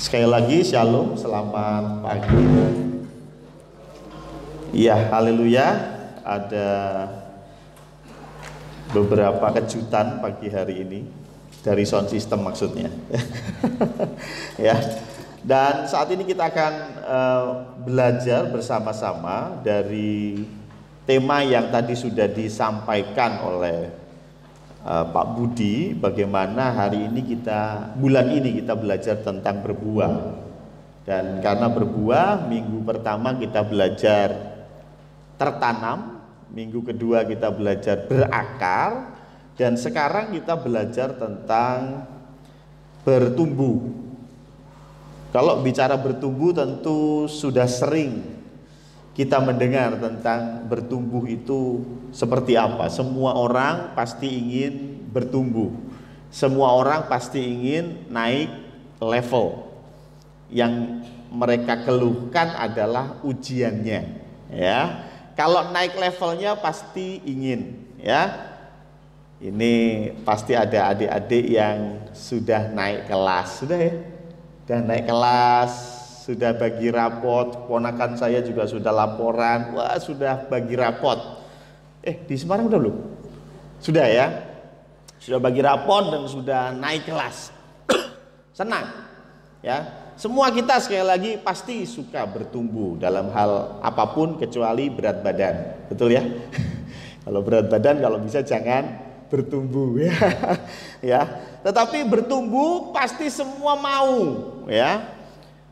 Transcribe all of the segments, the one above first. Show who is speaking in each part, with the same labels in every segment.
Speaker 1: Sekali lagi shalom, selamat pagi. Ya, haleluya. Ada beberapa kejutan pagi hari ini dari sound system maksudnya. Ya. Dan saat ini kita akan belajar bersama-sama dari tema yang tadi sudah disampaikan oleh Pak Budi, bagaimana hari ini bulan ini kita belajar tentang berbuah. Dan karena berbuah, minggu pertama kita belajar tertanam, minggu kedua kita belajar berakar, dan sekarang kita belajar tentang bertumbuh. Kalau bicara bertumbuh tentu sudah sering kita mendengar tentang bertumbuh itu seperti apa. Semua orang pasti ingin bertumbuh. Semua orang pasti ingin naik level. Yang mereka keluhkan adalah ujiannya, ya. Kalau naik levelnya pasti ingin, ya. Ini pasti ada adik-adik yang sudah naik kelas, sudah ya. Sudah naik kelas, sudah bagi rapot. Ponakan saya juga sudah laporan, wah sudah bagi rapot. Di Semarang udah belum? Sudah ya, sudah bagi rapot dan sudah naik kelas. Senang, ya. Semua kita sekali lagi pasti suka bertumbuh dalam hal apapun kecuali berat badan, betul ya? Kalau berat badan kalau bisa jangan bertumbuh, ya. Ya. Tetapi bertumbuh pasti semua mau, ya.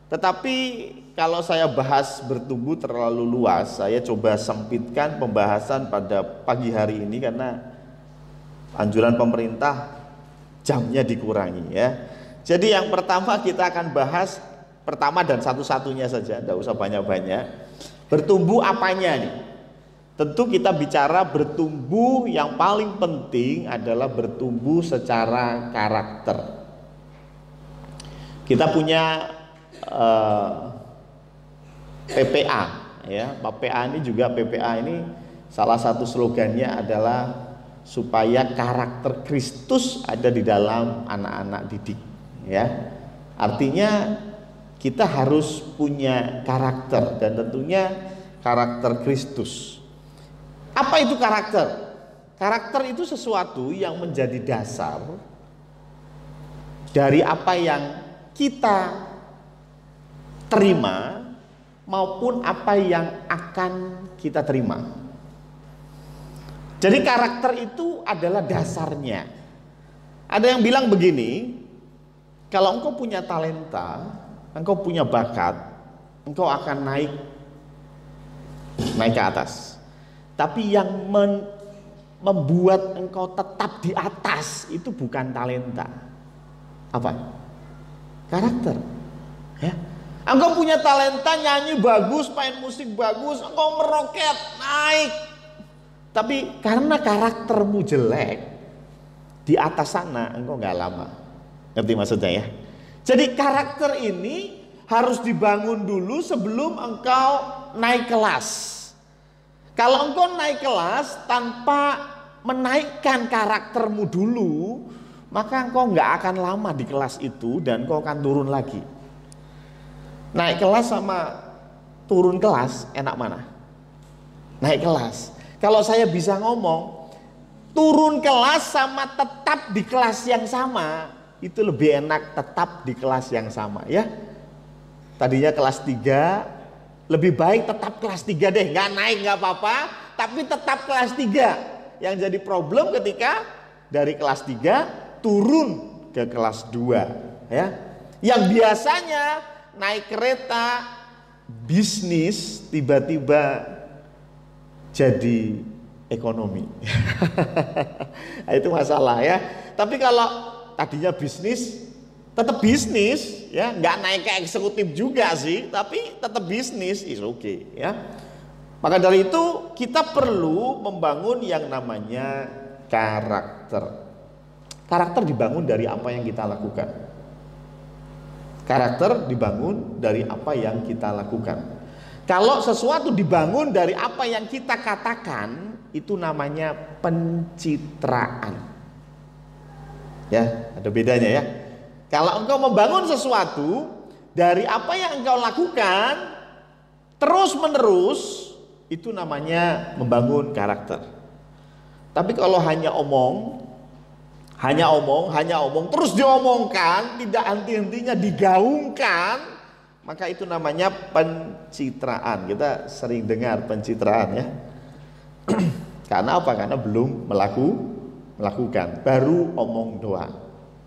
Speaker 1: Tetapi kalau saya bahas bertumbuh terlalu luas, saya coba sempitkan pembahasan pada pagi hari ini karena anjuran pemerintah jamnya dikurangi, ya. Jadi yang pertama kita akan bahas pertama dan satu-satunya saja, tidak usah banyak-banyak. Bertumbuh apanya nih? Tentu kita bicara bertumbuh, yang paling penting adalah bertumbuh secara karakter. Kita punya PPA, ya. PPA ini juga salah satu slogannya adalah supaya karakter Kristus ada di dalam anak-anak didik, ya. Artinya kita harus punya karakter dan tentunya karakter Kristus. Apa itu karakter? Karakter itu sesuatu yang menjadi dasar dari apa yang kita terima maupun apa yang akan kita terima. Jadi karakter itu adalah dasarnya. Ada yang bilang begini, kalau engkau punya talenta, engkau punya bakat, engkau akan naik ke atas. Tapi yang membuat engkau tetap di atas itu bukan talenta. Apa? Karakter. Ya. Engkau punya talenta nyanyi bagus, main musik bagus, engkau meroket, naik. Tapi karena karaktermu jelek, di atas sana engkau nggak lama. Ngerti maksudnya ya? Jadi karakter ini harus dibangun dulu sebelum engkau naik kelas. Kalau engkau naik kelas tanpa menaikkan karaktermu dulu, maka engkau nggak akan lama di kelas itu dan engkau akan turun lagi. Naik kelas sama turun kelas enak mana? Naik kelas. Kalau saya bisa ngomong, turun kelas sama tetap di kelas yang sama, itu lebih enak tetap di kelas yang sama, ya. Tadinya kelas 3, lebih baik tetap kelas 3 deh, nggak naik nggak apa-apa, tapi tetap kelas 3. Yang jadi problem ketika dari kelas 3 turun ke kelas 2, ya. Yang biasanya naik kereta bisnis tiba-tiba jadi ekonomi. Nah, itu masalah, ya. Tapi kalau tadinya bisnis tetap bisnis, ya, nggak naik ke eksekutif juga sih, tapi tetap bisnis, is okay, ya. Maka dari itu kita perlu membangun yang namanya karakter. Karakter dibangun dari apa yang kita lakukan. Karakter dibangun dari apa yang kita lakukan. Kalau sesuatu dibangun dari apa yang kita katakan, itu namanya pencitraan. Ya, ada bedanya, ya. Kalau engkau membangun sesuatu dari apa yang engkau lakukan terus menerus, itu namanya membangun karakter. Tapi kalau hanya omong, terus diomongkan, tidak henti-hentinya digaungkan, maka itu namanya pencitraan. Kita sering dengar pencitraan ya. Karena apa? Karena belum melakukan, baru omong doang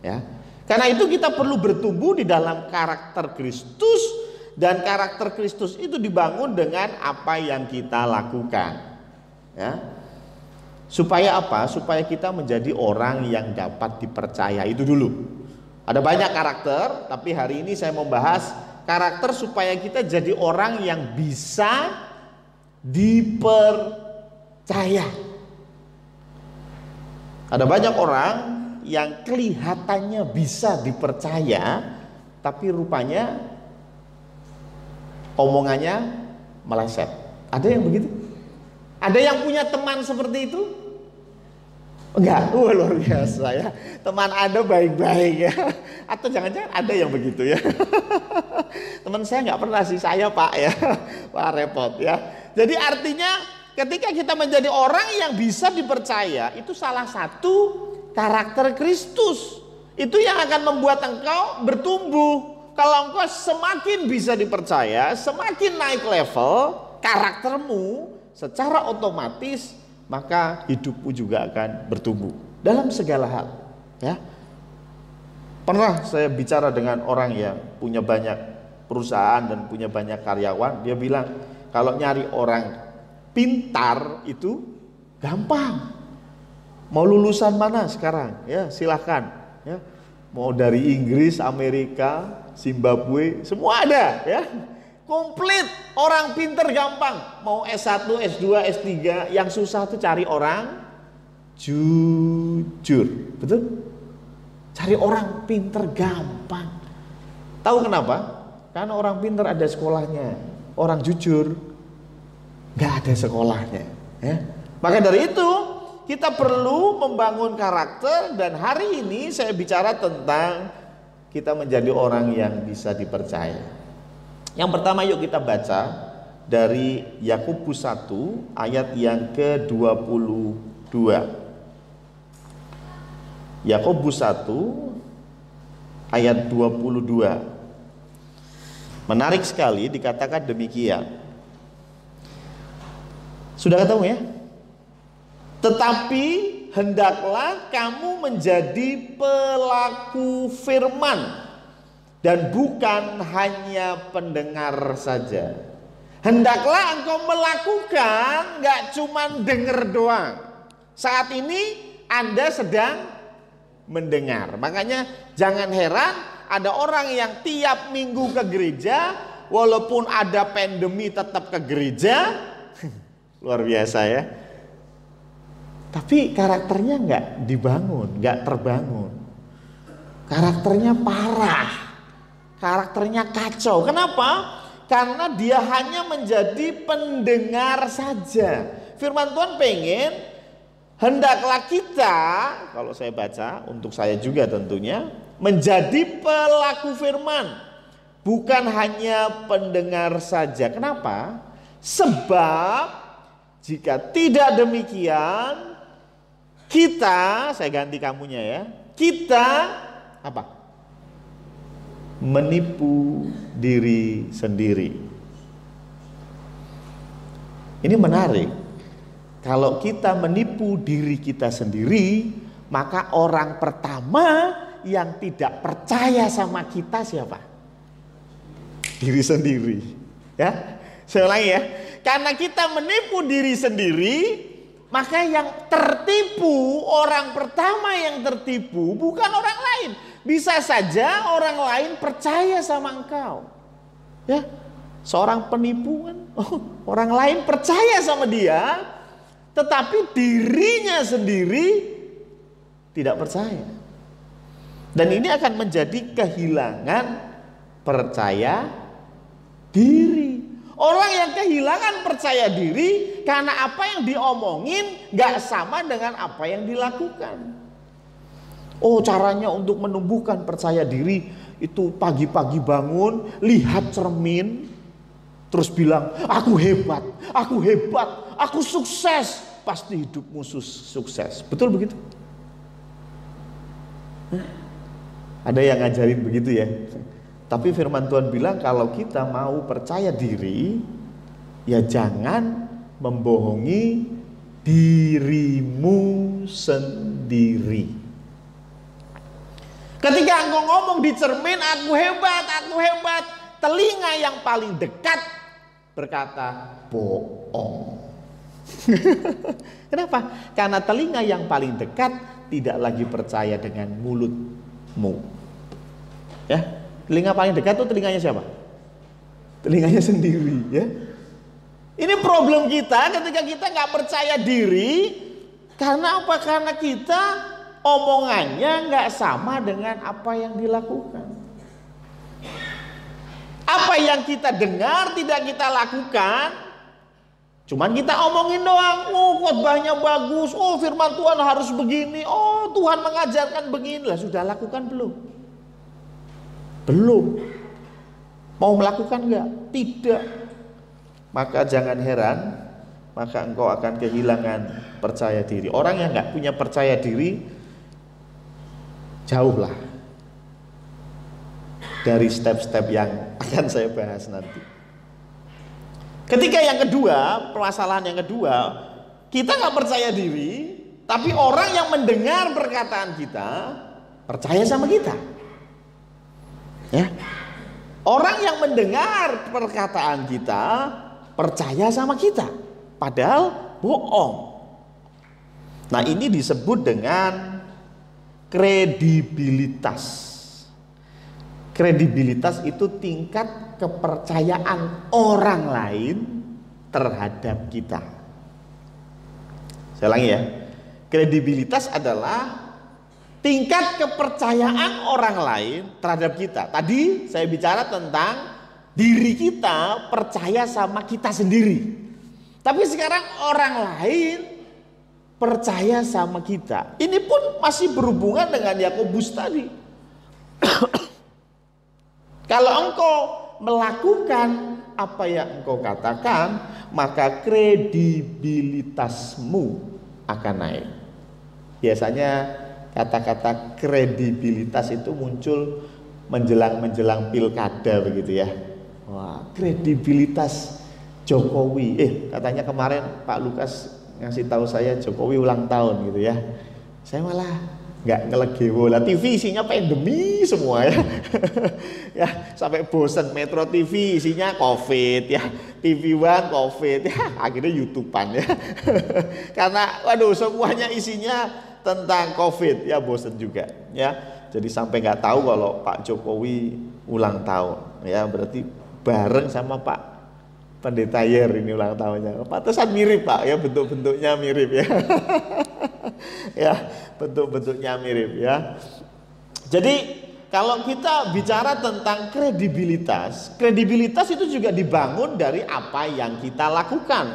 Speaker 1: ya. Karena itu kita perlu bertumbuh di dalam karakter Kristus, dan karakter Kristus itu dibangun dengan apa yang kita lakukan ya. Supaya apa? Supaya kita menjadi orang yang dapat dipercaya. Itu dulu. Ada banyak karakter, tapi hari ini saya mau bahas karakter supaya kita jadi orang yang bisa dipercaya. Ada banyak orang yang kelihatannya bisa dipercaya, tapi rupanya omongannya meleset. Ada yang begitu? Ada yang punya teman seperti itu? Enggak, luar biasa ya. Teman Anda baik-baik ya. Atau jangan-jangan ada yang begitu ya. Teman saya nggak pernah sih, saya Pak ya. Wah repot ya. Jadi artinya ketika kita menjadi orang yang bisa dipercaya, itu salah satu karakter Kristus. Itu yang akan membuat engkau bertumbuh. Kalau engkau semakin bisa dipercaya, semakin naik level karaktermu, secara otomatis maka hidupmu juga akan bertumbuh dalam segala hal ya. Pernah saya bicara dengan orang yang punya banyak perusahaan dan punya banyak karyawan. Dia bilang kalau nyari orang pintar itu gampang. Mau lulusan mana sekarang ya, silahkan ya. Mau dari Inggris, Amerika, Zimbabwe, semua ada ya. Komplit, orang pinter gampang. Mau S1, S2, S3, yang susah tuh cari orang jujur. Betul? Cari orang pinter gampang. Tahu kenapa? Karena orang pinter ada sekolahnya. Orang jujur gak ada sekolahnya ya. Maka dari itu kita perlu membangun karakter. Dan hari ini saya bicara tentang kita menjadi orang yang bisa dipercaya. Yang pertama yuk kita baca dari Yakobus 1 ayat yang ke-22. Yakobus 1 ayat 22. Menarik sekali, dikatakan demikian. Sudah ketemu ya? Tetapi hendaklah kamu menjadi pelaku firman dan bukan hanya pendengar saja. Hendaklah engkau melakukan, gak cuma dengar doang. Saat ini Anda sedang mendengar. Makanya jangan heran ada orang yang tiap minggu ke gereja, walaupun ada pandemi tetap ke gereja. Luar biasa ya. Tapi karakternya gak dibangun, gak terbangun. Karakternya parah. Karakternya kacau. Kenapa? Karena dia hanya menjadi pendengar saja. Firman Tuhan pengen hendaklah kita, kalau saya baca untuk saya juga tentunya, menjadi pelaku firman, bukan hanya pendengar saja. Kenapa? Sebab jika tidak demikian, kita, saya ganti kamunya ya, kita apa? Menipu diri sendiri. Ini menarik. Kalau kita menipu diri kita sendiri, maka orang pertama yang tidak percaya sama kita siapa? Diri sendiri. Ya, saya ulangi ya. Karena kita menipu diri sendiri, maka yang tertipu, orang pertama yang tertipu bukan orang lain. Bisa saja orang lain percaya sama engkau. Ya, seorang penipu kan, orang lain percaya sama dia, tetapi dirinya sendiri tidak percaya. Dan ini akan menjadi kehilangan percaya diri. Orang yang kehilangan percaya diri karena apa yang diomongin gak sama dengan apa yang dilakukan. Oh, caranya untuk menumbuhkan percaya diri itu pagi-pagi bangun, lihat cermin, terus bilang, aku hebat, aku sukses. Pasti hidupmu sukses. Betul begitu? Ada yang ngajarin begitu ya. Tapi firman Tuhan bilang kalau kita mau percaya diri, ya jangan membohongi dirimu sendiri. Ketika engkau ngomong di cermin, aku hebat, telinga yang paling dekat berkata, bohong. Kenapa? Karena telinga yang paling dekat tidak lagi percaya dengan mulutmu. Ya, telinga paling dekat itu telinganya siapa? Telinganya sendiri, ya. Ini problem kita ketika kita nggak percaya diri. Karena apa? Karena kita omongannya nggak sama dengan apa yang dilakukan. Apa yang kita dengar tidak kita lakukan. Cuman kita omongin doang. Oh, khotbahnya bagus. Oh, firman Tuhan harus begini. Oh, Tuhan mengajarkan begini. Lah, sudah lakukan belum? Belum. Mau melakukan nggak? Tidak. Maka jangan heran, maka engkau akan kehilangan percaya diri. Orang yang nggak punya percaya diri, jauhlah dari step-step yang akan saya bahas nanti. Ketika yang kedua, permasalahan yang kedua, kita nggak percaya diri, tapi orang yang mendengar perkataan kita percaya sama kita. Ya, orang yang mendengar perkataan kita percaya sama kita, padahal bohong. Nah, ini disebut dengan kredibilitas. Kredibilitas itu tingkat kepercayaan orang lain terhadap kita. Saya ulangi ya. Kredibilitas adalah tingkat kepercayaan orang lain terhadap kita. Tadi saya bicara tentang diri kita percaya sama kita sendiri. Tapi sekarang orang lain percaya sama kita. Ini pun masih berhubungan dengan Yakobus tadi. Kalau engkau melakukan apa yang engkau katakan, maka kredibilitasmu akan naik. Biasanya kata-kata kredibilitas itu muncul menjelang pilkada begitu ya. Wah, kredibilitas Jokowi. Katanya kemarin Pak Lukas ngasih tahu saya Jokowi ulang tahun gitu ya. Saya malah nggak ngelegewo lah, TV isinya pandemi semua ya. Ya, sampai bosan. Metro TV isinya COVID ya, TV One COVID ya, akhirnya YouTubean ya. Karena waduh semuanya isinya tentang COVID ya, bosan juga ya. Jadi sampai nggak tahu kalau Pak Jokowi ulang tahun ya, berarti bareng sama Pak Pendeta Yer ini ulang tahunnya. Pantesan mirip Pak ya, bentuk-bentuknya mirip ya. Ya, bentuk-bentuknya mirip ya. Jadi kalau kita bicara tentang kredibilitas, kredibilitas itu juga dibangun dari apa yang kita lakukan.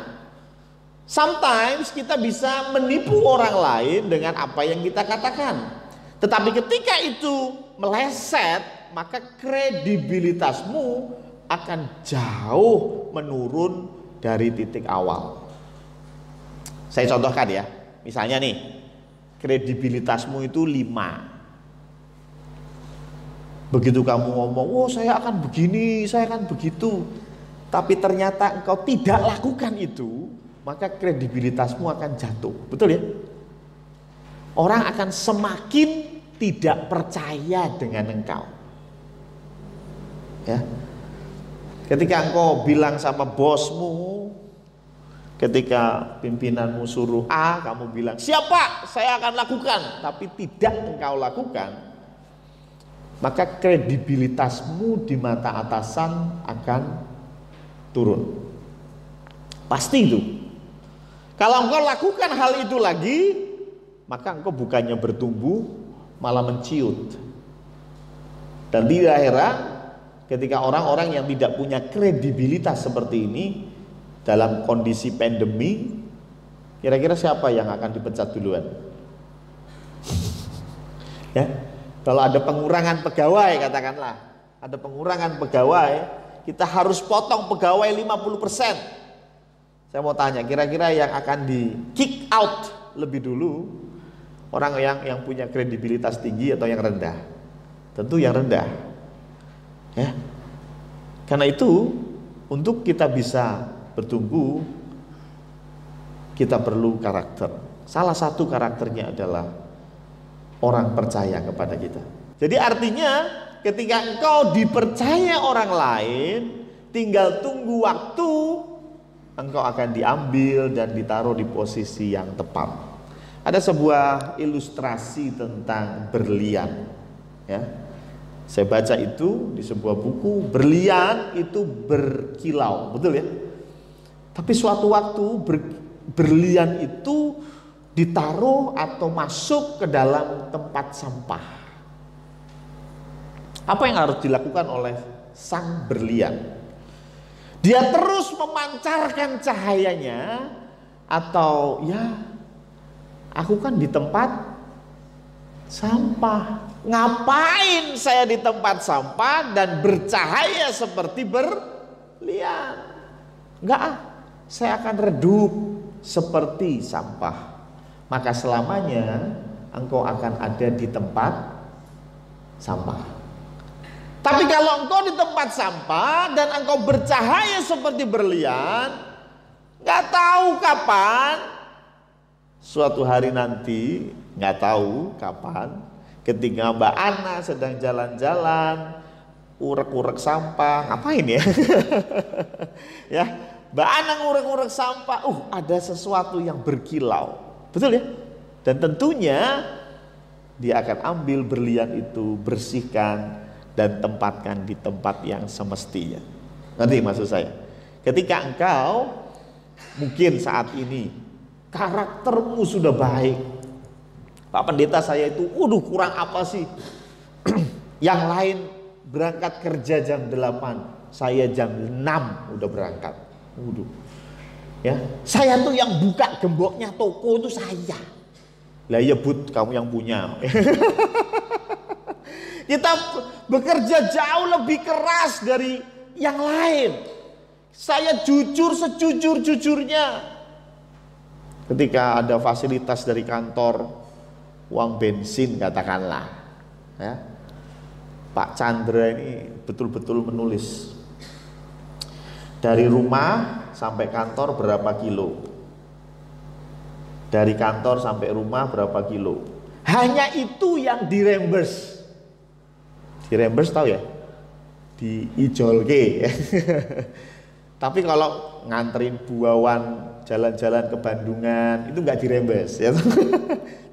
Speaker 1: Sometimes kita bisa menipu orang lain dengan apa yang kita katakan. Tetapi ketika itu meleset, maka kredibilitasmu akan jauh menurun dari titik awal. Saya contohkan ya. Misalnya nih, kredibilitasmu itu 5. Begitu kamu ngomong, oh saya akan begini, saya akan begitu, tapi ternyata engkau tidak lakukan itu, maka kredibilitasmu akan jatuh. Betul ya? Orang akan semakin tidak percaya dengan engkau. Ya. Ketika engkau bilang sama bosmu, ketika pimpinanmu suruh A, kamu bilang, siapa? Saya akan lakukan. Tapi tidak engkau lakukan, maka kredibilitasmu di mata atasan akan turun. Pasti itu. Kalau engkau lakukan hal itu lagi, maka engkau bukannya bertumbuh, malah menciut. Dan tidak heran ketika orang-orang yang tidak punya kredibilitas seperti ini dalam kondisi pandemi, kira-kira siapa yang akan dipecat duluan? Ya. Kalau ada pengurangan pegawai katakanlah, ada pengurangan pegawai, kita harus potong pegawai 50%. Saya mau tanya, kira-kira yang akan di kick out lebih dulu orang yang punya kredibilitas tinggi atau yang rendah? Tentu yang rendah. Ya. Karena itu untuk kita bisa bertumbuh, kita perlu karakter. Salah satu karakternya adalah orang percaya kepada kita. Jadi artinya ketika engkau dipercaya orang lain, tinggal tunggu waktu, engkau akan diambil dan ditaruh di posisi yang tepat. Ada sebuah ilustrasi tentang berlian, ya. Saya baca itu di sebuah buku, berlian itu berkilau, betul ya? Tapi suatu waktu berlian itu ditaruh atau masuk ke dalam tempat sampah. Apa yang harus dilakukan oleh sang berlian? Dia terus memancarkan cahayanya, atau ya, aku kan di tempat sampah. Ngapain saya di tempat sampah dan bercahaya seperti berlian? Enggak, saya akan redup seperti sampah. Maka selamanya engkau akan ada di tempat sampah. Tapi kalau engkau di tempat sampah dan engkau bercahaya seperti berlian, nggak tahu kapan, suatu hari nanti, nggak tahu kapan, ketika Mbak Ana sedang jalan-jalan, urek-urek sampah, ngapain ya? Ya, Mbak Ana ngurek-ngurek sampah, ada sesuatu yang berkilau. Betul ya? Dan tentunya dia akan ambil berlian itu, bersihkan dan tempatkan di tempat yang semestinya. Nanti maksud saya, ketika engkau mungkin saat ini karaktermu sudah baik, Pak Pendeta saya itu, kurang apa sih? Yang lain berangkat kerja jam 8, saya jam 6 udah berangkat. Ya, saya tuh yang buka gemboknya toko itu saya. Lah ya Bud, kamu yang punya. Kita bekerja jauh lebih keras dari yang lain. Saya jujur sejujur-jujurnya. Ketika ada fasilitas dari kantor, uang bensin katakanlah, ya, Pak Chandra ini betul-betul menulis dari rumah sampai kantor berapa kilo, dari kantor sampai rumah berapa kilo. Hanya itu yang dirembers. Dirembers tahu ya? Diijolke. Tapi kalau nganterin buawan jalan-jalan ke Bandungan itu nggak dirembes, ya.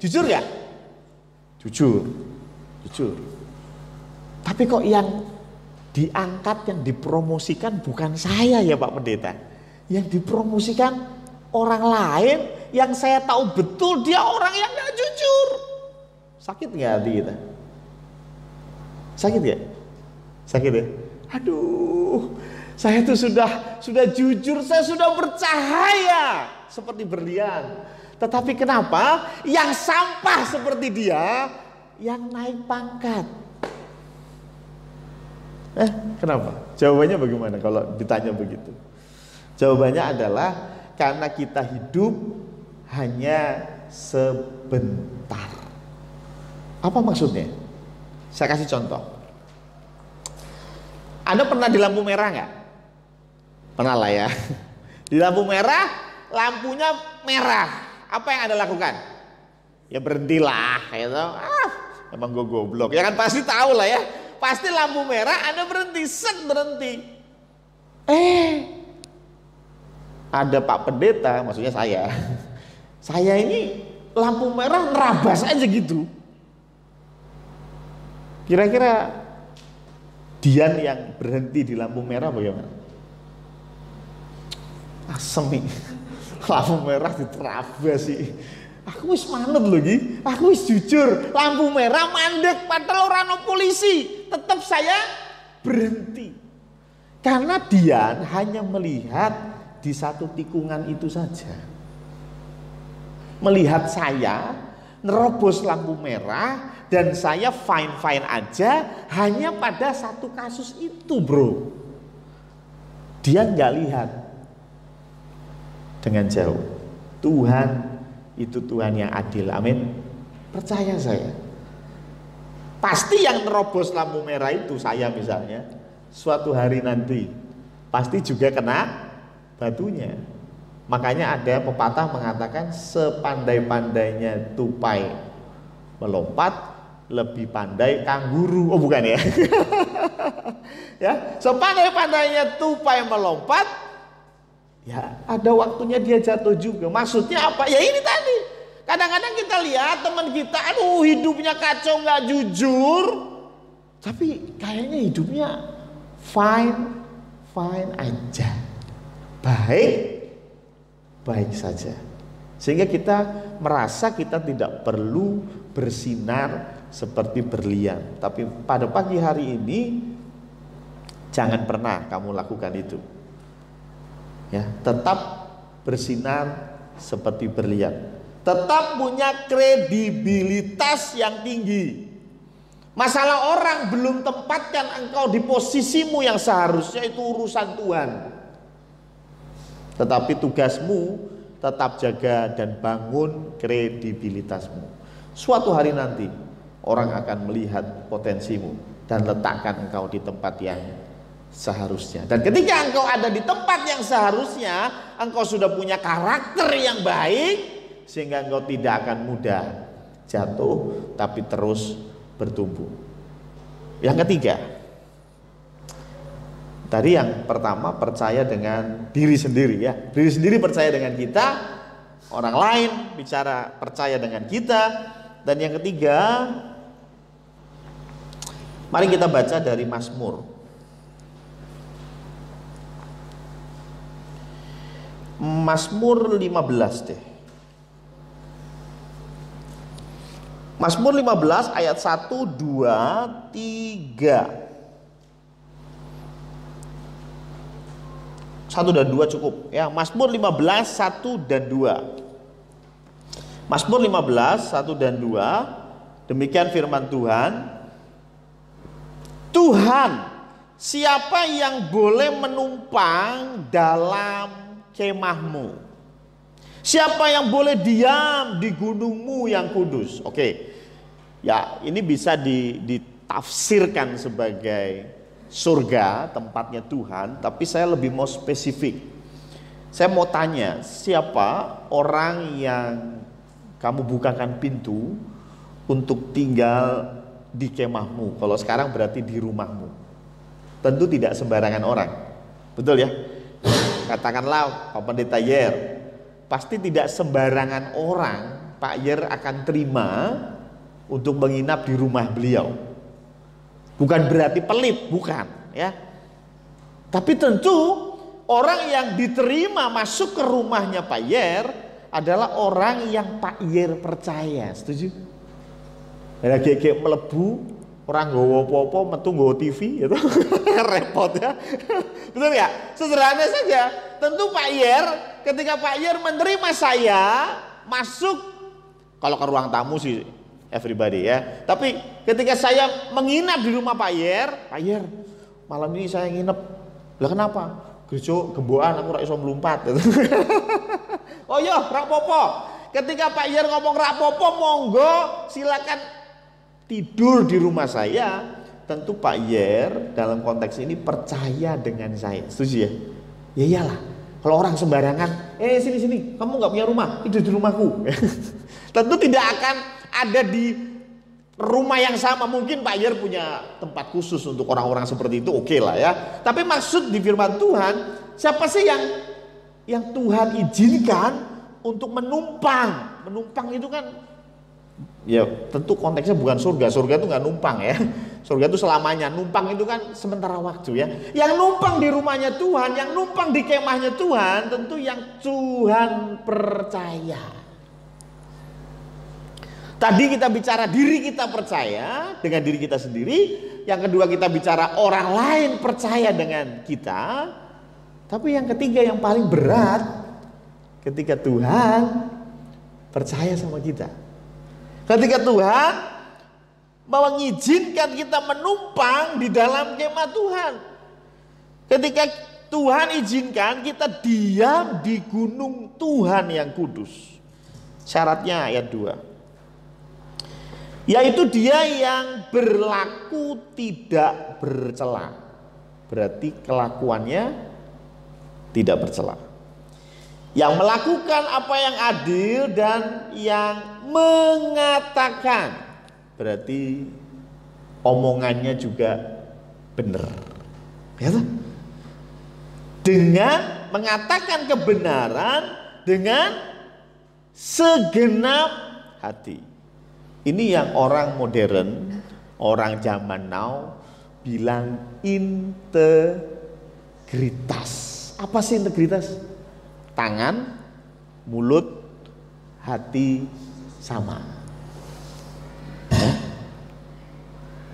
Speaker 1: Jujur ya? Jujur. Tapi kok yang diangkat, yang dipromosikan bukan saya ya Pak Pendeta. Yang dipromosikan orang lain yang saya tahu betul dia orang yang gak jujur. Sakit gak hati kita? Sakit gak? Sakit ya? Aduh, saya tuh sudah jujur, saya sudah bercahaya seperti berlian. Tetapi kenapa yang sampah seperti dia yang naik pangkat? Kenapa? Jawabannya bagaimana kalau ditanya begitu? Jawabannya adalah karena kita hidup hanya sebentar. Apa maksudnya? Saya kasih contoh. Anda pernah di lampu merah nggak? Pernah lah ya. Di lampu merah, lampunya merah. Apa yang Anda lakukan? Ya berhentilah, gitu. Emang gue goblok. Ya kan pasti tahu lah ya. Pasti lampu merah Anda berhenti, berhenti. Ada Pak Pendeta, maksudnya saya. Saya ini lampu merah nerabas aja gitu. Kira-kira Dian yang berhenti di lampu merah bagaimana? Asem nih. Lampu merah diterabas sih. Aku wis manut lho iki. Aku wis jujur, lampu merah mandek padahal ora ono polisi. Tetap saya berhenti. Karena Dian hanya melihat di satu tikungan itu saja. Melihat saya nerobos lampu merah dan saya fine-fine aja hanya pada satu kasus itu, bro. Dia nggak lihat dengan jauh. Tuhan itu Tuhan yang adil, amin. Percaya saya. Pasti yang nerobos lampu merah itu saya misalnya, suatu hari nanti pasti juga kena batunya. Makanya ada pepatah mengatakan sepandai-pandainya tupai melompat, lebih pandai kangguru. Oh bukan ya? Ya, sepandai-pandainya tupai melompat, ya ada waktunya dia jatuh juga. Maksudnya apa? Ya ini tadi. Kadang-kadang kita lihat teman kita, aduh hidupnya kacau, nggak jujur, tapi kayaknya hidupnya fine aja, baik saja. Sehingga kita merasa kita tidak perlu bersinar seperti berlian. Tapi pada pagi hari ini jangan pernah kamu lakukan itu. Ya, tetap bersinar seperti berlian. Tetap punya kredibilitas yang tinggi. Masalah orang belum tempatkan engkau di posisimu yang seharusnya, itu urusan Tuhan. Tetapi tugasmu tetap jaga dan bangun kredibilitasmu. Suatu hari nanti orang akan melihat potensimu dan letakkan engkau di tempat yang seharusnya. Dan ketika engkau ada di tempat yang seharusnya, engkau sudah punya karakter yang baik, sehingga engkau tidak akan mudah jatuh, tapi terus bertumbuh. Yang ketiga, tadi yang pertama percaya dengan diri sendiri, ya. Diri sendiri percaya dengan kita, orang lain bicara percaya dengan kita. Dan yang ketiga, mari kita baca dari Mazmur. Mazmur 15 deh. Mazmur 15 ayat 1, 2, 3. 1 dan 2 cukup ya. Mazmur 15 1 dan 2. Mazmur 15 1 dan 2. Demikian firman Tuhan. Tuhan, siapa yang boleh menumpang dalam kemahmu? Siapa yang boleh diam di gunungmu yang kudus? Oke. Ya, ini bisa ditafsirkan sebagai surga, tempatnya Tuhan, tapi saya lebih mau spesifik. Saya mau tanya, siapa orang yang kamu bukakan pintu untuk tinggal di kemahmu? Kalau sekarang berarti di rumahmu. Tentu tidak sembarangan orang. Betul ya? Katakanlah Pak Pendeta Yer, pasti tidak sembarangan orang Pak Yer akan terima untuk menginap di rumah beliau. Bukan berarti pelit, bukan ya. Tapi tentu orang yang diterima masuk ke rumahnya Pak Yer adalah orang yang Pak Yer percaya. Setuju? Ada gege melebu, orang nggawa apa-apa metu nggawa TV gitu. Repot ya. Betul ya? Sederhana saja. Tentu Pak Yer, ketika Pak Yer menerima saya masuk, kalau ke ruang tamu sih everybody ya. Tapi ketika saya menginap di rumah Pak Yer, malam ini saya nginep. Lah kenapa? Gereja gemboan aku ora iso mlumpat. Oh iya, rapopo. Ketika Pak Yer ngomong rapopo, monggo silakan tidur di rumah saya. Tentu Pak Yer dalam konteks ini percaya dengan saya. Setuju ya? Ya iyalah. Kalau orang sembarangan, sini, kamu nggak punya rumah, tidur di rumahku. Tentu tidak akan ada di rumah yang sama. Mungkin Pak Yer punya tempat khusus untuk orang-orang seperti itu, oke lah ya. Tapi maksud di firman Tuhan, siapa sih yang Tuhan izinkan untuk menumpang? Menumpang itu kan, ya tentu konteksnya bukan surga. Surga itu nggak numpang ya. Surga itu selamanya. Numpang itu kan sementara waktu ya. Yang numpang di rumahnya Tuhan, yang numpang di kemahnya Tuhan, tentu yang Tuhan percaya. Tadi kita bicara diri kita percaya dengan diri kita sendiri. Yang kedua kita bicara orang lain percaya dengan kita. Tapi yang ketiga yang paling berat, ketika Tuhan percaya sama kita. Ketika Tuhan mengizinkan kita menumpang di dalam kemah Tuhan. Ketika Tuhan izinkan kita diam di gunung Tuhan yang kudus. Syaratnya ayat 2. Yaitu dia yang berlaku tidak bercela. Berarti kelakuannya tidak bercela. Yang melakukan apa yang adil dan yang mengatakan. Berarti omongannya juga benar. Ya toh? Dengan mengatakan kebenaran dengan segenap hati. Ini yang orang modern, orang zaman now bilang integritas. Apa sih integritas? Tangan, mulut, hati sama.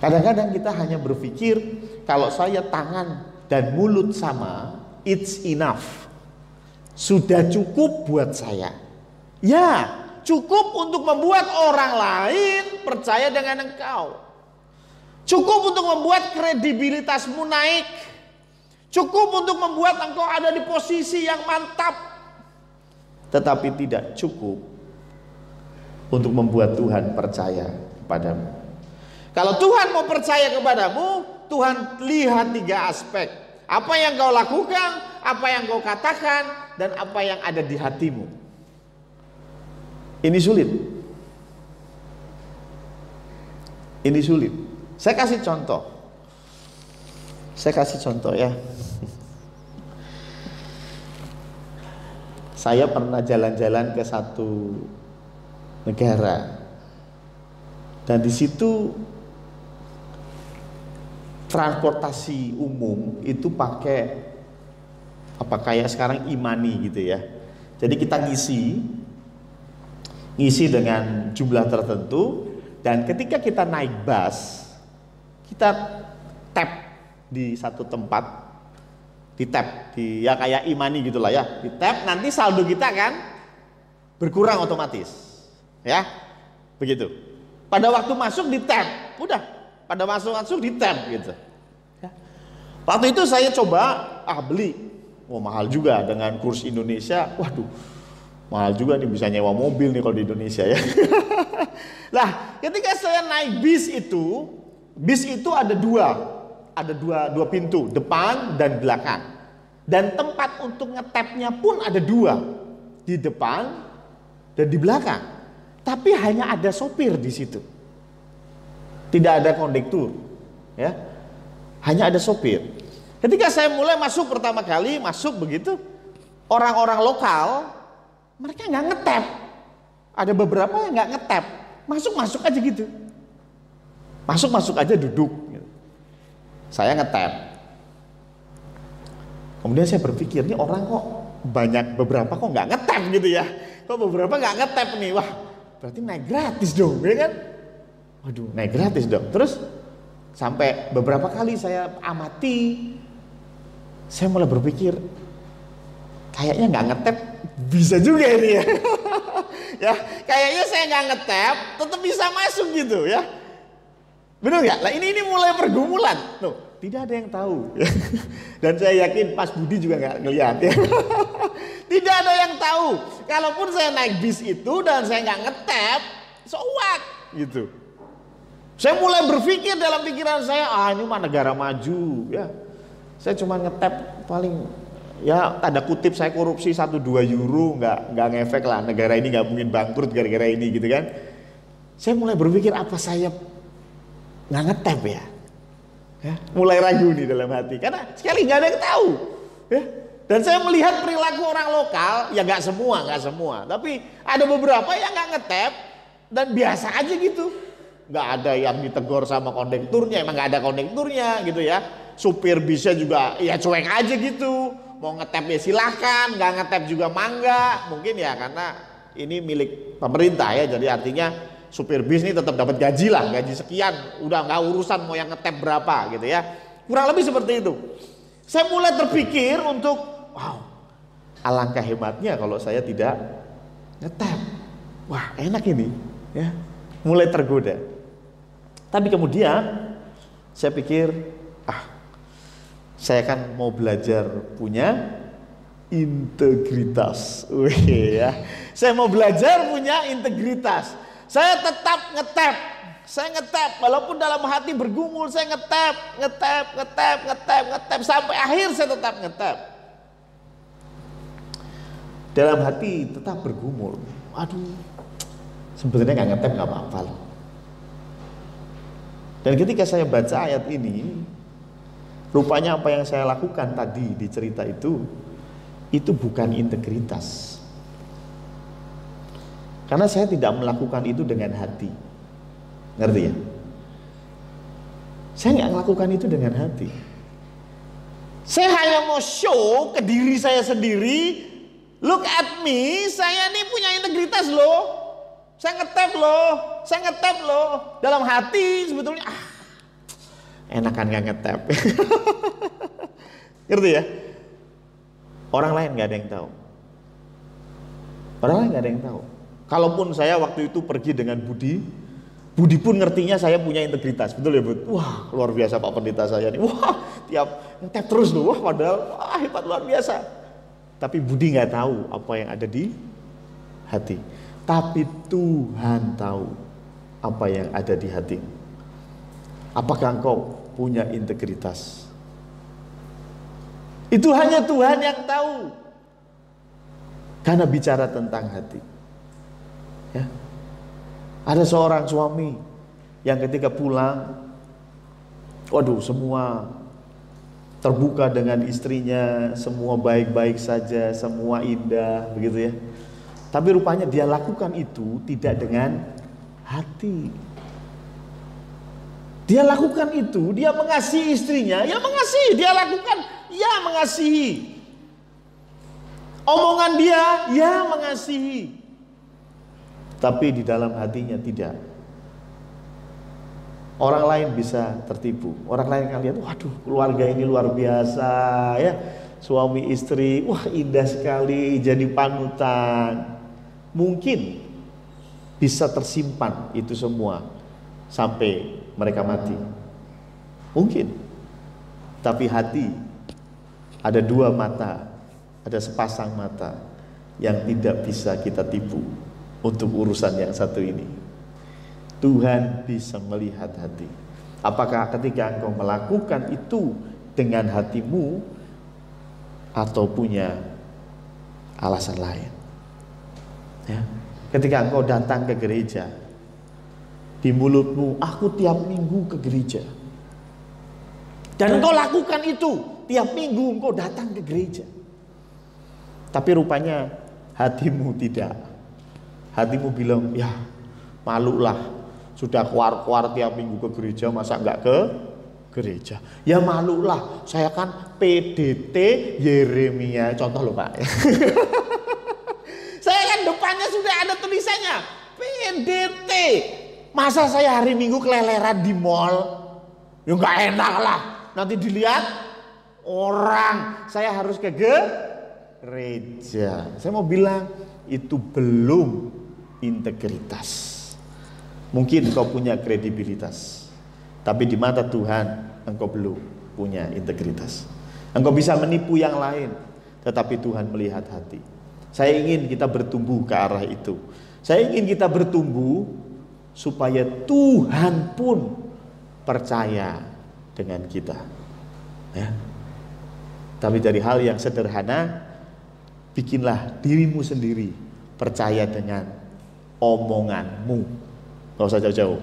Speaker 1: Kadang-kadang kita hanya berpikir kalau saya tangan dan mulut sama, it's enough. Sudah cukup buat saya. Ya, cukup untuk membuat orang lain percaya dengan engkau. Cukup untuk membuat kredibilitasmu naik. Cukup untuk membuat engkau ada di posisi yang mantap. Tetapi tidak cukup untuk membuat Tuhan percaya kepadamu. Kalau Tuhan mau percaya kepadamu, Tuhan lihat 3 aspek. Apa yang kau lakukan, apa yang kau katakan, dan apa yang ada di hatimu. Ini sulit. Ini sulit. Saya kasih contoh. Ya. Saya pernah jalan-jalan ke satu negara. Dan di situ transportasi umum itu pakai apa kayak sekarang e-money gitu ya. Jadi kita ngisi dengan jumlah tertentu, dan ketika kita naik bus, kita tap di satu tempat, di tap di ya kayak e-money gitulah ya, di tap, nanti saldo kita kan berkurang otomatis, ya begitu. Pada waktu masuk di tap, udah. Pada masuk di tap gitu. Ya. Waktu itu saya coba beli, mahal juga dengan kurs Indonesia. Waduh, mahal juga nih, bisa nyewa mobil nih kalau di Indonesia ya. Lah, ketika saya naik bis itu ada dua pintu, depan dan belakang. Dan tempat untuk ngetapnya pun ada 2, di depan dan di belakang. Tapi hanya ada sopir di situ. Tidak ada kondektur, ya, hanya ada sopir. Ketika saya mulai pertama kali masuk begitu, orang-orang lokal mereka nggak ngetap. Ada beberapa yang nggak ngetap, masuk aja gitu, masuk aja duduk. Gitu. Saya ngetap. Kemudian saya berpikir, ini orang kok beberapa kok nggak ngetap gitu ya? Kok beberapa nggak ngetap nih? Wah, berarti naik gratis dong, ya kan? Waduh, naik gratis dong. Terus sampai beberapa kali saya amati, saya mulai berpikir kayaknya nggak ngetap bisa juga ini ya. Ya, kayaknya saya nggak ngetap tetap bisa masuk gitu ya. Benar nggak? Lah ini mulai pergumulan. Loh, tidak ada yang tahu. Dan saya yakin Pas Budi juga nggak ngelihat ya. Tidak ada yang tahu. Kalaupun saya naik bis itu dan saya nggak ngetap, so what? Gitu. Saya mulai berpikir dalam pikiran saya, ini mah negara maju ya. Saya cuma ngetap paling ya tanda kutip saya korupsi 1-2 euro, nggak ngefek lah, negara ini nggak mungkin bangkrut gara-gara ini gitu kan. Saya mulai berpikir apa saya nggak ngetap ya? Mulai ragu nih dalam hati karena sekali nggak ada yang tahu ya. Dan saya melihat perilaku orang lokal, ya nggak semua, tapi ada beberapa yang nggak ngetap dan biasa aja gitu. Nggak ada yang ditegur sama kondekturnya, emang nggak ada kondekturnya gitu ya. Supir bisnya juga ya cuek aja gitu, mau ngetap ya silahkan, nggak ngetap juga mangga. Mungkin ya karena ini milik pemerintah ya, jadi artinya supir bis ini tetap dapat gaji lah, gaji sekian, udah nggak urusan mau yang ngetap berapa gitu ya. Kurang lebih seperti itu. Saya mulai terpikir untuk alangkah hebatnya kalau saya tidak ngetap. Wah, enak ini ya. mulai tergoda. Tapi kemudian saya pikir, saya kan mau belajar punya integritas. Wih, ya. Saya mau belajar punya integritas. Saya tetap ngetap. Saya ngetap, walaupun dalam hati bergumul, saya ngetap sampai akhir saya tetap ngetap. Dalam hati tetap bergumul. Aduh, sebenarnya nggak ngetap nggak apa-apa. Dan ketika saya baca ayat ini, rupanya apa yang saya lakukan tadi di cerita itu bukan integritas. Karena saya tidak melakukan itu dengan hati. Ngerti ya? Saya nggak melakukan itu dengan hati. Saya hanya mau show ke diri saya sendiri, look at me, saya nih punya integritas loh. Saya ngetap loh. Dalam hati sebetulnya enakan nggak ngetap. Ngerti ya? Orang lain nggak ada yang tahu. Kalaupun saya waktu itu pergi dengan Budi pun ngertinya saya punya integritas, betul ya Bud? Wah, luar biasa Pak Pendeta saya nih. Wah, tiap ngetap terus loh. Padahal hebat, luar biasa. Tapi Budi nggak tahu apa yang ada di hati. Tapi Tuhan tahu apa yang ada di hati. Apakah engkau punya integritas? Itu hanya Tuhan yang tahu. Karena bicara tentang hati. Ya. Ada seorang suami yang ketika pulang, waduh, semua terbuka dengan istrinya, semua baik-baik saja, semua indah, begitu ya. Tapi rupanya dia lakukan itu tidak dengan hati. Dia lakukan itu, dia mengasihi istrinya, ya mengasihi, dia lakukan, ya mengasihi. Omongan dia, ya mengasihi. Tapi di dalam hatinya tidak. Orang lain bisa tertipu. Orang lain kan lihat, waduh, keluarga ini luar biasa ya. Suami istri, wah indah sekali, jadi panutan. Mungkin bisa tersimpan itu semua sampai mereka mati. Mungkin. Tapi hati, ada dua mata, ada sepasang mata yang tidak bisa kita tipu. Untuk urusan yang satu ini, Tuhan bisa melihat hati. Apakah ketika engkau melakukan itu dengan hatimu atau punya alasan lain? Ya. Ketika engkau datang ke gereja, di mulutmu, aku tiap minggu ke gereja. Dan engkau lakukan itu, tiap minggu engkau datang ke gereja. Tapi rupanya hatimu tidak. Hatimu bilang, ya malu lah, sudah keluar tiap minggu ke gereja, masa enggak ke gereja? Ya malu lah, saya kan PDT Yeremia, contoh loh Pak. Saya kan depannya sudah ada tulisannya PDT. Masa saya hari minggu keleleran di mall? Ya enggak enak lah, nanti dilihat orang. Saya harus ke gereja. Saya mau bilang, itu belum integritas. Mungkin engkau punya kredibilitas, tapi di mata Tuhan engkau belum punya integritas. Engkau bisa menipu yang lain, tetapi Tuhan melihat hati. Saya ingin kita bertumbuh ke arah itu. Saya ingin kita bertumbuh supaya Tuhan pun percaya dengan kita. Ya. Tapi dari hal yang sederhana, bikinlah dirimu sendiri percaya dengan omonganmu, gak usah jauh-jauh.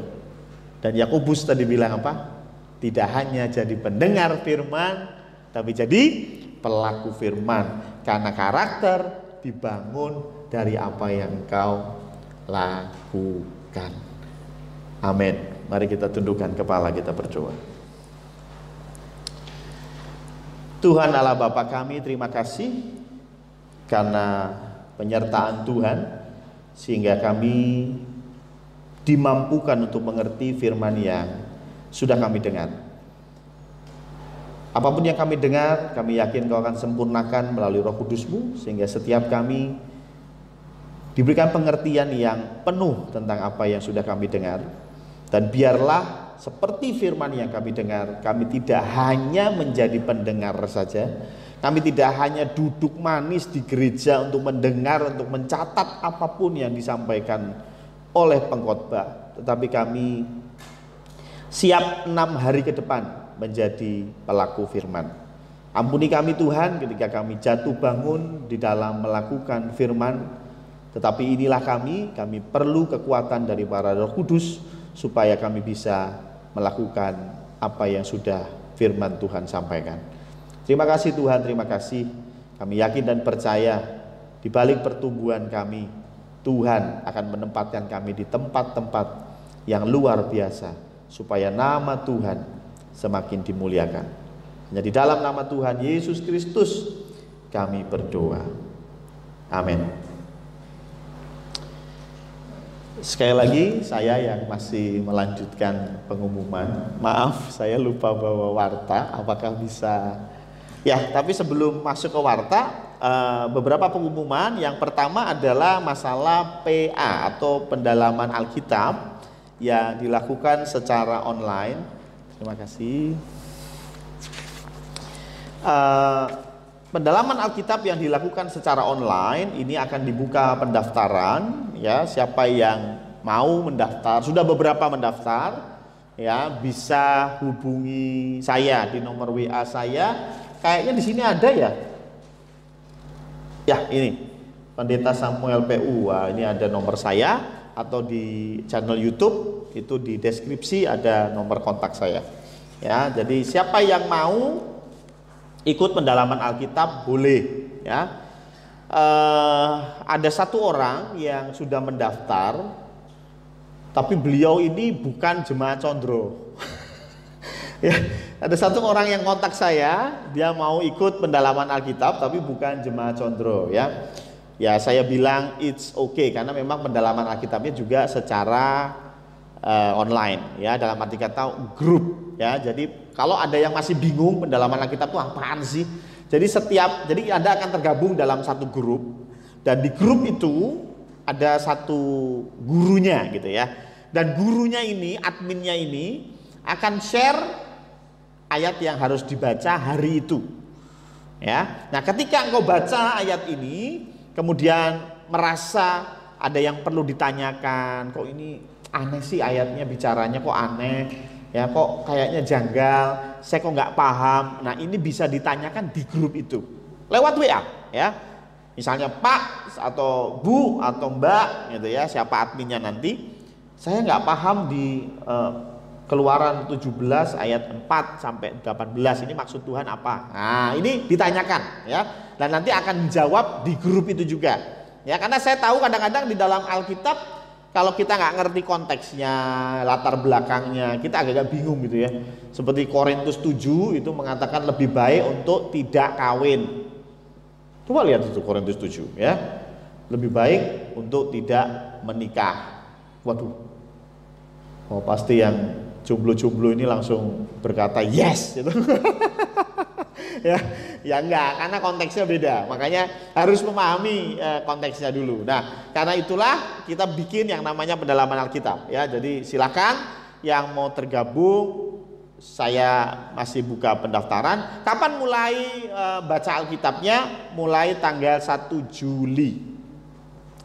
Speaker 1: Dan Yakobus tadi bilang apa? Tidak hanya jadi pendengar firman, tapi jadi pelaku firman. Karena karakter dibangun dari apa yang kau lakukan. Amin. Mari kita tundukkan kepala, kita berdoa. Tuhan Allah Bapa kami, terima kasih karena penyertaan Tuhan, sehingga kami dimampukan untuk mengerti firman yang sudah kami dengar. Apapun yang kami dengar, kami yakin Kau akan sempurnakan melalui Roh Kudus-Mu, sehingga setiap kami diberikan pengertian yang penuh tentang apa yang sudah kami dengar, dan biarlah seperti firman yang kami dengar, kami tidak hanya menjadi pendengar saja, kami tidak hanya duduk manis di gereja untuk mendengar, untuk mencatat apapun yang disampaikan oleh pengkhotbah, tetapi kami siap 6 hari ke depan menjadi pelaku firman. Ampuni kami Tuhan ketika kami jatuh bangun di dalam melakukan firman, tetapi inilah kami perlu kekuatan dari para Roh Kudus supaya kami bisa melakukan apa yang sudah firman Tuhan sampaikan. Terima kasih Tuhan, terima kasih. Kami yakin dan percaya di balik pertumbuhan kami, Tuhan akan menempatkan kami di tempat-tempat yang luar biasa supaya nama Tuhan semakin dimuliakan. Hanya di dalam nama Tuhan Yesus Kristus kami berdoa. Amin. Sekali lagi saya yang masih melanjutkan pengumuman. Maaf saya lupa bawa warta. Apakah bisa? Ya, tapi sebelum masuk ke warta, beberapa pengumuman. Yang pertama adalah masalah PA atau pendalaman Alkitab yang dilakukan secara online. Terima kasih. Pendalaman Alkitab yang dilakukan secara online ini akan dibuka pendaftaran, ya. Siapa yang mau mendaftar, sudah beberapa mendaftar, ya, bisa hubungi saya di nomor WA saya. Kayaknya di sini ada ya. Ya, ini Pendeta Samuel PU. Wah, ini ada nomor saya, atau di channel YouTube itu di deskripsi ada nomor kontak saya. Ya, jadi siapa yang mau ikut pendalaman Alkitab boleh, ya. Ada satu orang yang sudah mendaftar, tapi beliau ini bukan jemaat Condro. Ya, ada satu orang yang kontak saya, dia mau ikut pendalaman Alkitab, tapi bukan jemaat Condro, ya. Ya, saya bilang it's okay karena memang pendalaman Alkitabnya juga secara online, ya, dalam arti kata grup, ya. Jadi kalau ada yang masih bingung pendalaman Alkitab itu apaan sih? Jadi Anda akan tergabung dalam satu grup, dan di grup itu ada satu gurunya gitu ya. Dan gurunya ini, adminnya ini akan share ayat yang harus dibaca hari itu. Ya. Nah, ketika engkau baca ayat ini, kemudian merasa ada yang perlu ditanyakan, kok ini aneh sih ayatnya, bicaranya kok aneh. Ya, kok kayaknya janggal, saya kok nggak paham. Nah, ini bisa ditanyakan di grup itu lewat WA, ya. Misalnya Pak atau Bu atau Mbak gitu ya, siapa adminnya nanti, saya nggak paham di Keluaran 17 ayat 4 sampai 18 ini maksud Tuhan apa. Nah, ini ditanyakan, ya, dan nanti akan dijawab di grup itu juga, ya. Karena saya tahu kadang-kadang di dalam Alkitab kalau kita nggak ngerti konteksnya, latar belakangnya, kita agak-agak bingung gitu ya. Seperti Korintus 7 itu mengatakan lebih baik untuk tidak kawin. Coba lihat itu Korintus 7, ya. Lebih baik untuk tidak menikah. Waduh. Oh, pasti yang jomblo-jomblo ini langsung berkata yes gitu. Ya enggak, karena konteksnya beda, makanya harus memahami konteksnya dulu. Nah, karena itulah kita bikin yang namanya pendalaman Alkitab, ya. Jadi silakan yang mau tergabung, saya masih buka pendaftaran. Kapan mulai baca Alkitabnya? Mulai tanggal 1 Juli,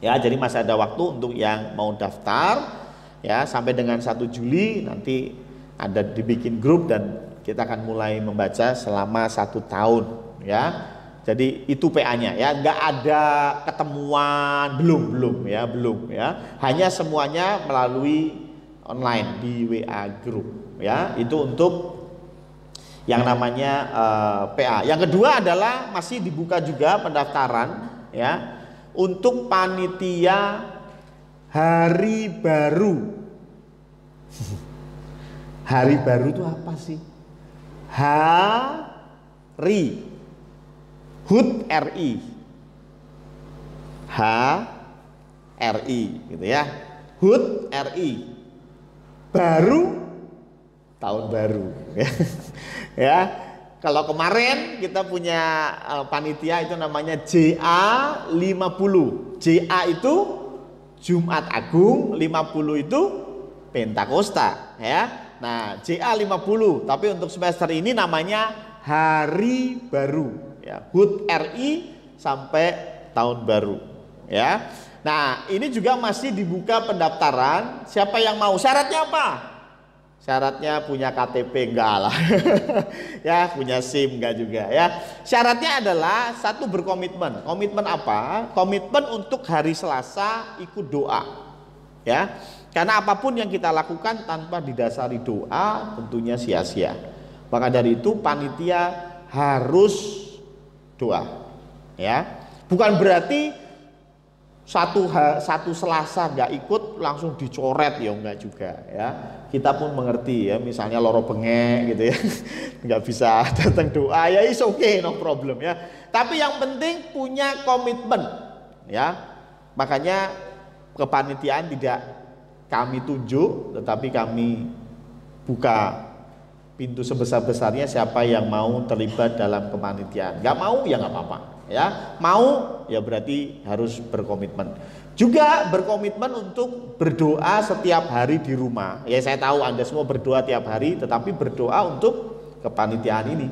Speaker 1: ya. Jadi masih ada waktu untuk yang mau daftar, ya, sampai dengan 1 Juli nanti ada dibikin grup dan kita akan mulai membaca selama 1 tahun, ya. Jadi itu PA-nya, ya. Nggak ada ketemuan, belum ya. Hanya semuanya melalui online di WA group, ya. Itu untuk yang namanya PA. Yang kedua adalah masih dibuka juga pendaftaran, ya, untuk panitia hari baru. Hari baru itu apa sih? Hari HUT RI, HRI gitu ya, HUT RI, baru tahun baru, ya. Kalau kemarin kita punya panitia itu namanya JA50. JA itu Jumat Agung, 50 itu Pentakosta ya. Nah, JA50, tapi untuk semester ini namanya Hari Baru ya. HUT RI sampai tahun baru ya. Nah, ini juga masih dibuka pendaftaran. Siapa yang mau? Syaratnya apa? Syaratnya punya KTP enggak lah. Ya, punya SIM enggak juga ya. Syaratnya adalah satu, berkomitmen. Komitmen apa? Komitmen untuk hari Selasa ikut doa. Ya. Karena apapun yang kita lakukan tanpa didasari doa tentunya sia-sia. Maka dari itu panitia harus doa. Ya. Bukan berarti satu Selasa nggak ikut langsung dicoret, ya enggak juga ya. Kita pun mengerti ya, misalnya loro bengek gitu ya, nggak bisa datang doa ya, is okay, no problem ya. Tapi yang penting punya komitmen ya. Makanya kepanitiaan tidak kami tunjuk, tetapi kami buka pintu sebesar-besarnya siapa yang mau terlibat dalam kepanitiaan. Nggak mau ya nggak apa-apa ya. Mau ya berarti harus berkomitmen. Juga berkomitmen untuk berdoa setiap hari di rumah. Ya, saya tahu Anda semua berdoa tiap hari, tetapi berdoa untuk kepanitiaan ini.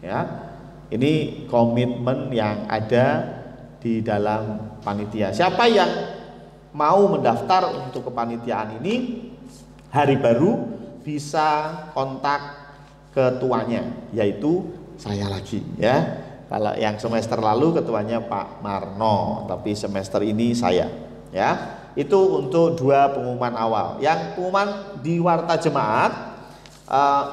Speaker 1: Ya. Ini komitmen yang ada di dalam panitia. Siapa yang mau mendaftar untuk kepanitiaan ini, Hari Baru bisa kontak ketuanya, yaitu saya lagi ya. Kalau yang semester lalu ketuanya Pak Marno, tapi semester ini saya ya. Itu untuk dua pengumuman awal. Yang pengumuman di Warta Jemaat,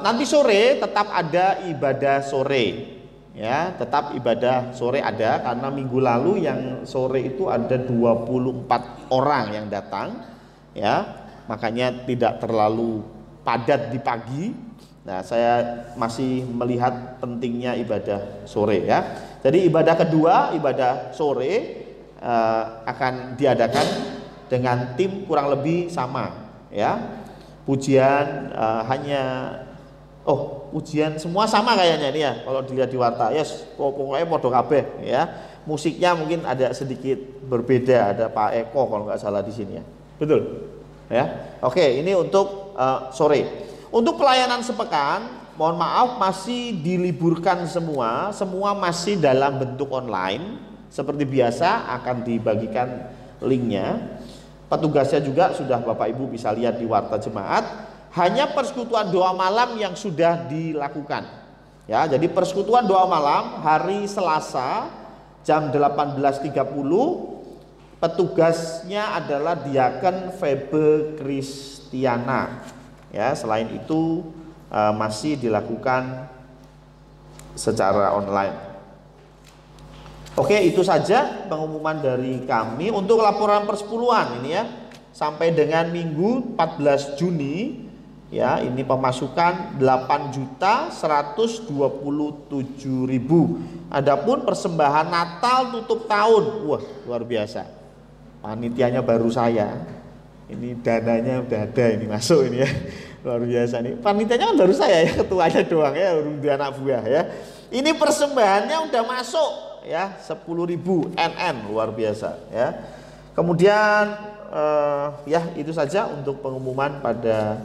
Speaker 1: nanti sore tetap ada ibadah sore ya, tetap ibadah sore ada, karena minggu lalu yang sore itu ada 24 orang yang datang ya, makanya tidak terlalu padat di pagi. Nah, saya masih melihat pentingnya ibadah sore ya. Jadi ibadah kedua, ibadah sore akan diadakan dengan tim kurang lebih sama ya. Pujian ujian semua sama kayaknya ini ya. Kalau dilihat di Warta, yes, pokoknya podo kabeh ya. Musiknya mungkin ada sedikit berbeda, ada Pak Eko kalau nggak salah di sini ya. Betul? Ya. Oke, ini untuk sore. Untuk pelayanan sepekan, mohon maaf masih diliburkan semua masih dalam bentuk online. Seperti biasa akan dibagikan linknya. Petugasnya juga sudah Bapak Ibu bisa lihat di Warta Jemaat. Hanya persekutuan doa malam yang sudah dilakukan. Ya, jadi persekutuan doa malam hari Selasa jam 18.30. Petugasnya adalah Diaken Febe Kristiana. Ya, selain itu masih dilakukan secara online. Oke, itu saja pengumuman dari kami untuk laporan persepuluhan ini ya. Sampai dengan Minggu 14 Juni ya, ini pemasukan 8.127.000. Adapun persembahan Natal tutup tahun, wah luar biasa. Panitianya baru saya. Ini dananya udah ada, ini masuk ini ya, luar biasa nih. Panitianya kan baru saya ya, ketuanya doang ya, belum dua anak buah ya. Ini persembahannya udah masuk ya, 10.000 NN, luar biasa ya. Kemudian ya itu saja untuk pengumuman pada